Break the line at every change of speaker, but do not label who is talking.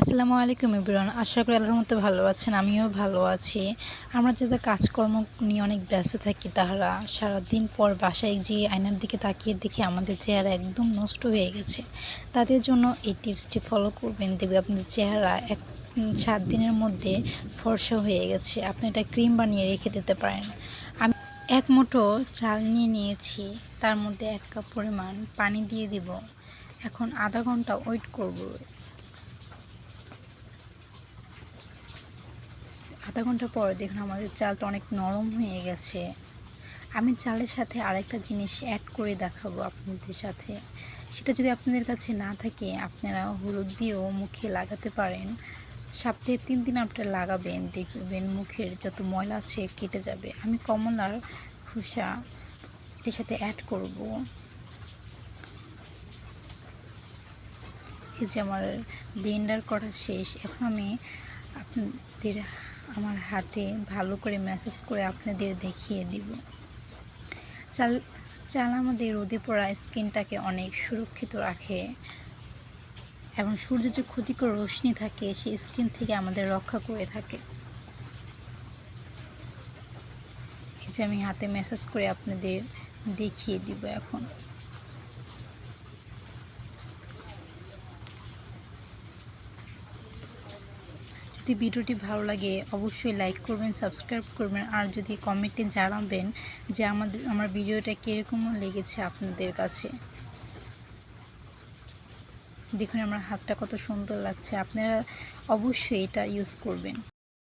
আসসালামু আলাইকুম এভরিওয়ান। আশা করি আল্লাহর মতো ভালো আছেন, আমিও ভালো আছি। আমরা যাদের কাজকর্ম নিয়ে অনেক ব্যস্ত থাকি তারা সারাদিন পর বাসায় যেয়ে আয়নার দিকে তাকিয়ে দেখে আমাদের চেহারা একদম নষ্ট হয়ে গেছে। তাদের জন্য এই টিপসটি ফলো করবেন, দেখবে আপনাদের চেহারা 7 দিনের মধ্যে ফর্সা হয়ে গেছে। আপনি এটা ক্রিম বানিয়ে রেখে দিতে পারেন। আমি 1 মুঠো চাল নিয়েছি, তার মধ্যে 1 কাপ পরিমাণ পানি দিয়ে দিব। এখন আধা ঘন্টা ওয়েট করব। আধা ঘন্টা পর দেখুন আমাদের চালটা অনেক নরম হয়ে গেছে। আমি চালের সাথে আরেকটা জিনিস অ্যাড করে দেখাবো আপনাদের সাথে। সেটা যদি আপনাদের কাছে না থাকে আপনারা হলুদ দিয়েও মুখে লাগাতে পারেন। সপ্তাহে 3 দিন আপনারা লাগাবেন, দেখবেন মুখের যত ময়লা আছে কেটে যাবে। আমি কমলার খোসা এটার সাথে অ্যাড করব। এই যে আমার ব্লেন্ডার করা শেষ। এখন আমি আপনাদের আমার হাতে ভালো করে ম্যাসাজ করে আপনাদের দেখিয়ে দিব। চাল আমাদের রোদে পড়া স্কিনটাকে অনেক সুরক্ষিত রাখে এবং সূর্যের যে ক্ষতিকর রশ্মি থাকে সেই স্কিন থেকে আমাদের রক্ষা করে থাকে। এই যে আমি হাতে ম্যাসাজ করে আপনাদের দেখিয়ে দিব এখন। যদি ভিডিওটি ভালো লাগে অবশ্যই লাইক করবেন, সাবস্ক্রাইব করবেন, আর যদি কমেন্টে জানাবেন যে আমার ভিডিওটা কীরকম লেগেছে আপনাদের কাছে। দেখুন আমার হাতটা কত সুন্দর লাগছে, আপনারা অবশ্যই এটা ইউজ করবেন।